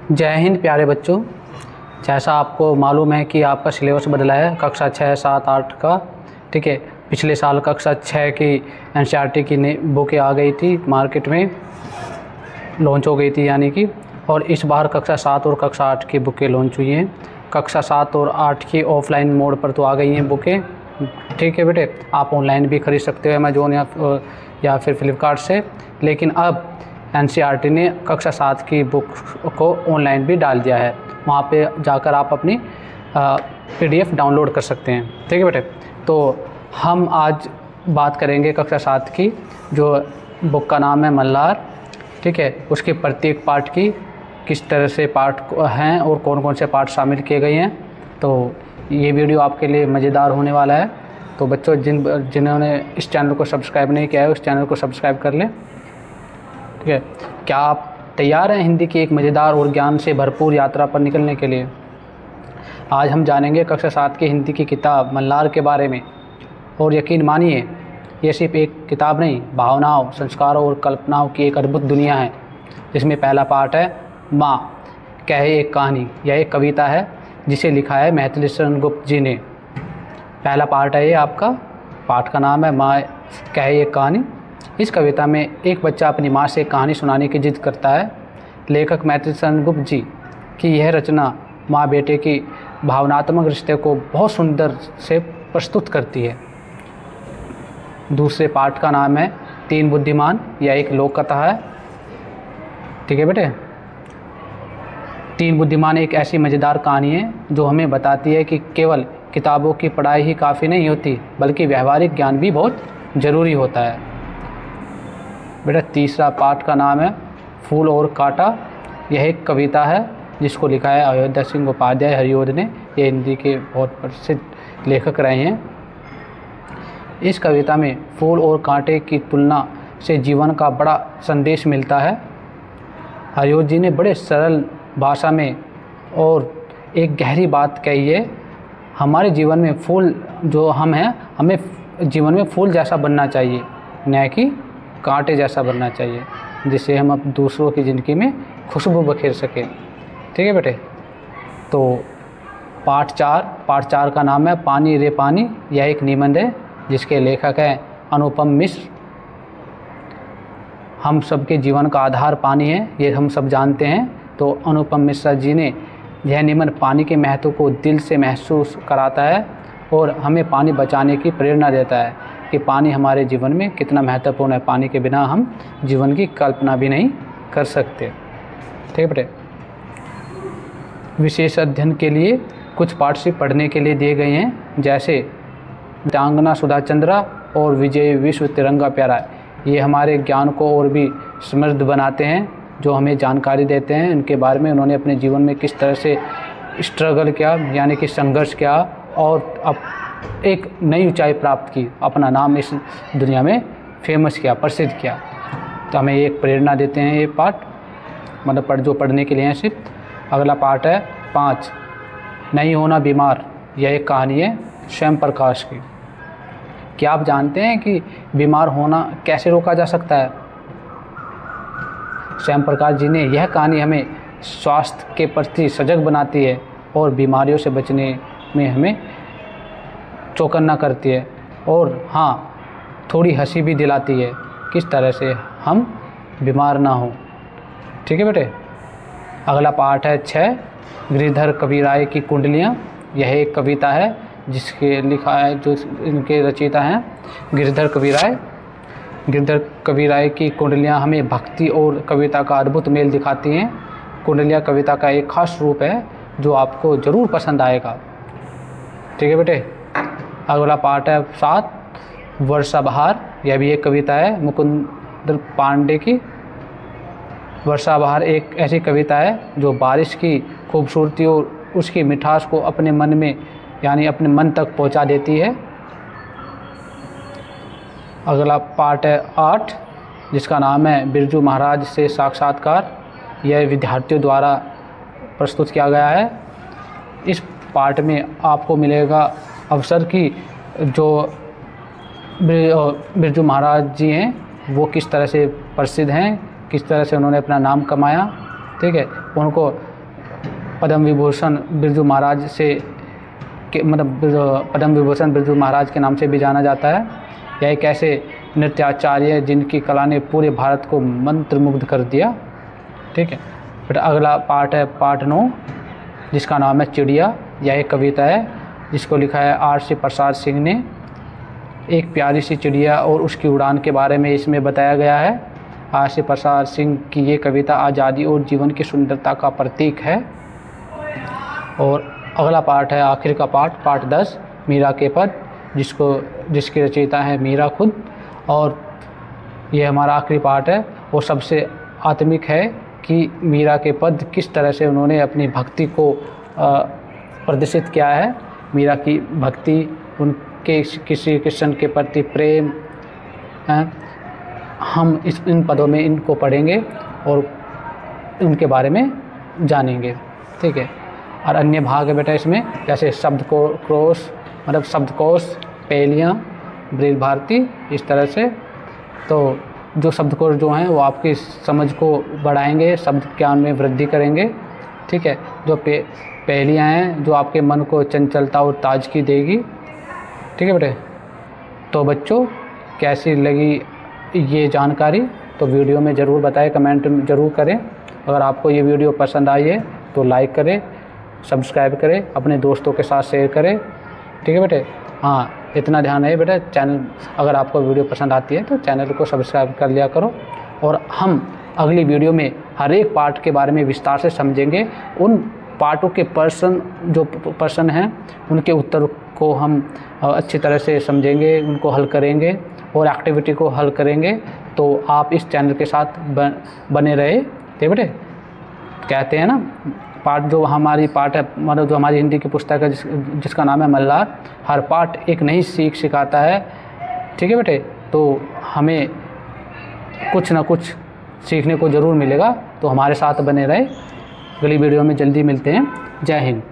जय हिंद प्यारे बच्चों। जैसा आपको मालूम है कि आपका सिलेबस बदला है कक्षा 6, 7, 8 का। ठीक है, पिछले साल कक्षा 6 की एनसीईआरटी की नई बुकें आ गई थी, मार्केट में लॉन्च हो गई थी यानी कि, और इस बार कक्षा 7 और कक्षा 8 की बुकें लॉन्च हुई हैं। कक्षा 7 और 8 की ऑफलाइन मोड पर तो आ गई हैं बुकें। ठीक है बेटे, आप ऑनलाइन भी खरीद सकते हो अमेजोन या फिर फ्लिपकार्ट से, लेकिन अब एनसीईआरटी ने कक्षा 7 की बुक को ऑनलाइन भी डाल दिया है। वहाँ पे जाकर आप अपनी पीडीएफ डाउनलोड कर सकते हैं। ठीक है बेटे, तो हम आज बात करेंगे कक्षा 7 की, जो बुक का नाम है मल्हार। ठीक है, उसके प्रत्येक पार्ट की किस तरह से पार्ट हैं और कौन कौन से पार्ट शामिल किए गए हैं। तो ये वीडियो आपके लिए मज़ेदार होने वाला है। तो बच्चों, जिन्होंने इस चैनल को सब्सक्राइब नहीं किया है उस चैनल को सब्सक्राइब कर लें। ठीक है, क्या आप तैयार हैं हिंदी की एक मज़ेदार और ज्ञान से भरपूर यात्रा पर निकलने के लिए? आज हम जानेंगे कक्षा 7 की हिंदी की किताब मल्हार के बारे में। और यकीन मानिए, ये सिर्फ एक किताब नहीं, भावनाओं, संस्कारों और कल्पनाओं की एक अद्भुत दुनिया है, जिसमें पहला पार्ट है माँ कहे एक कहानी। यह एक कविता है जिसे लिखा है मैथिली शरण गुप्त जी ने। पहला पार्ट है ये आपका, पार्ट का नाम है माँ कहे एक कहानी। इस कविता में एक बच्चा अपनी माँ से कहानी सुनाने की जिद करता है। लेखक मैथिली शरण गुप्त जी की यह रचना माँ बेटे की भावनात्मक रिश्ते को बहुत सुंदर से प्रस्तुत करती है। दूसरे पार्ट का नाम है तीन बुद्धिमान। यह एक लोक कथा है। ठीक है बेटे, तीन बुद्धिमान एक ऐसी मज़ेदार कहानी है जो हमें बताती है कि केवल किताबों की पढ़ाई ही काफ़ी नहीं होती, बल्कि व्यवहारिक ज्ञान भी बहुत ज़रूरी होता है। बेटा, तीसरा पार्ट का नाम है फूल और कांटा। यह एक कविता है जिसको लिखा है अयोध्या सिंह उपाध्याय हरिओद ने। ये हिंदी के बहुत प्रसिद्ध लेखक रहे हैं। इस कविता में फूल और कांटे की तुलना से जीवन का बड़ा संदेश मिलता है। हरिओद जी ने बड़े सरल भाषा में और एक गहरी बात कही है। हमारे जीवन में फूल जो हम हैं, हमें जीवन में फूल जैसा बनना चाहिए, न कि कांटे जैसा बनना चाहिए, जिससे हम अब दूसरों की ज़िंदगी में खुशबू बखेर सकें। ठीक है बेटे, तो पार्ट 4 का नाम है पानी रे पानी। यह एक निबंध है जिसके लेखक हैं अनुपम मिश्र। हम सबके जीवन का आधार पानी है, ये हम सब जानते हैं। तो अनुपम मिश्रा जी ने यह निबंध पानी के महत्व को दिल से महसूस कराता है और हमें पानी बचाने की प्रेरणा देता है कि पानी हमारे जीवन में कितना महत्वपूर्ण है। पानी के बिना हम जीवन की कल्पना भी नहीं कर सकते। ठीक है बेटे, विशेष अध्ययन के लिए कुछ पाठ्यपुस्तक पढ़ने के लिए दिए गए हैं, जैसे तांगना सुधा चंद्रा और विजय विश्व तिरंगा प्यारा। ये हमारे ज्ञान को और भी समृद्ध बनाते हैं, जो हमें जानकारी देते हैं उनके बारे में, उन्होंने अपने जीवन में किस तरह से स्ट्रगल किया, यानी कि संघर्ष किया और अब एक नई ऊंचाई प्राप्त की, अपना नाम इस दुनिया में फेमस किया, प्रसिद्ध किया। तो हमें एक प्रेरणा देते हैं ये पाठ, मतलब जो पढ़ने के लिए हैं सिर्फ। अगला पाठ है 5 नहीं होना बीमार। यह एक कहानी है स्वयं प्रकाश की। क्या आप जानते हैं कि बीमार होना कैसे रोका जा सकता है? स्वयं प्रकाश जी ने यह कहानी हमें स्वास्थ्य के प्रति सजग बनाती है और बीमारियों से बचने में हमें चौकन्ना करती है, और हाँ, थोड़ी हंसी भी दिलाती है, किस तरह से हम बीमार ना हो। ठीक है बेटे, अगला पाठ है 6 गिरिधर कविराय की कुंडलियाँ। यह एक कविता है जिसके लिखा है, जो इनके रचयिता हैं गिरिधर कविराय। गिरिधर कविराय की कुंडलियाँ हमें भक्ति और कविता का अद्भुत मेल दिखाती हैं। कुंडलियाँ कविता का एक खास रूप है जो आपको ज़रूर पसंद आएगा। ठीक है बेटे, अगला पार्ट है 7 वर्षा बहार। यह भी एक कविता है मुकुंद पांडे की। वर्षा बहार एक ऐसी कविता है जो बारिश की खूबसूरती और उसकी मिठास को अपने मन में, यानी अपने मन तक पहुंचा देती है। अगला पार्ट है 8, जिसका नाम है बिरजू महाराज से साक्षात्कार। यह विद्यार्थियों द्वारा प्रस्तुत किया गया है। इस पार्ट में आपको मिलेगा अवसर की जो बिरजू महाराज जी हैं वो किस तरह से प्रसिद्ध हैं, किस तरह से उन्होंने अपना नाम कमाया। ठीक है, उनको पद्म विभूषण बिरजू महाराज से पद्म विभूषण बिरजू महाराज के नाम से भी जाना जाता है। यह एक ऐसे नृत्याचार्य जिनकी कला ने पूरे भारत को मंत्रमुग्ध कर दिया। ठीक है, फिर अगला पार्ट है पार्ट 9, जिसका नाम है चिड़िया। यह एक कविता है जिसको लिखा है R.C. प्रसाद सिंह ने। एक प्यारी सी चिड़िया और उसकी उड़ान के बारे में इसमें बताया गया है। R.C. प्रसाद सिंह की ये कविता आज़ादी और जीवन की सुंदरता का प्रतीक है। और अगला पार्ट है आखिर का पार्ट 10, मीरा के पद, जिसकी रचयिता है मीरा खुद। और यह हमारा आखिरी पार्ट है और सबसे आत्मिक है कि मीरा के पद किस तरह से उन्होंने अपनी भक्ति को प्रदर्शित किया है। मीरा की भक्ति, उनके किसी कृष्ण के प्रति प्रेम, हम इन पदों में इनको पढ़ेंगे और उनके बारे में जानेंगे। ठीक है, और अन्य भाग है बेटा इसमें, जैसे शब्दकोश मतलब शब्दकोश, पहेलियाँ, ब्रेल भारती, इस तरह से। तो जो शब्दकोश जो हैं वो आपकी समझ को बढ़ाएंगे, शब्द ज्ञान में वृद्धि करेंगे। ठीक है, जो पहेलियाँ हैं जो आपके मन को चंचलता और ताजगी देगी। ठीक है बेटे, तो बच्चों कैसी लगी ये जानकारी तो वीडियो में ज़रूर बताएं, कमेंट ज़रूर करें। अगर आपको ये वीडियो पसंद आई है तो लाइक करें, सब्सक्राइब करें, अपने दोस्तों के साथ शेयर करें। ठीक है बेटे, हाँ इतना ध्यान है बेटा, चैनल अगर आपको वीडियो पसंद आती है तो चैनल को सब्सक्राइब कर लिया करो। और हम अगली वीडियो में हर एक पार्ट के बारे में विस्तार से समझेंगे। उन पार्टों के प्रश्न हैं उनके उत्तर को हम अच्छी तरह से समझेंगे, उनको हल करेंगे और एक्टिविटी को हल करेंगे। तो आप इस चैनल के साथ बने रहे। ठीक बेटे, कहते हैं ना जो हमारी पार्ट है, मतलब जो हमारी हिंदी की पुस्तक है जिसका नाम है मल्हार, हर पार्ट एक नई सीख सिखाता है। ठीक है बेटे, तो हमें कुछ ना कुछ सीखने को ज़रूर मिलेगा, तो हमारे साथ बने रहे। अगली वीडियो में जल्दी मिलते हैं। जय हिंद।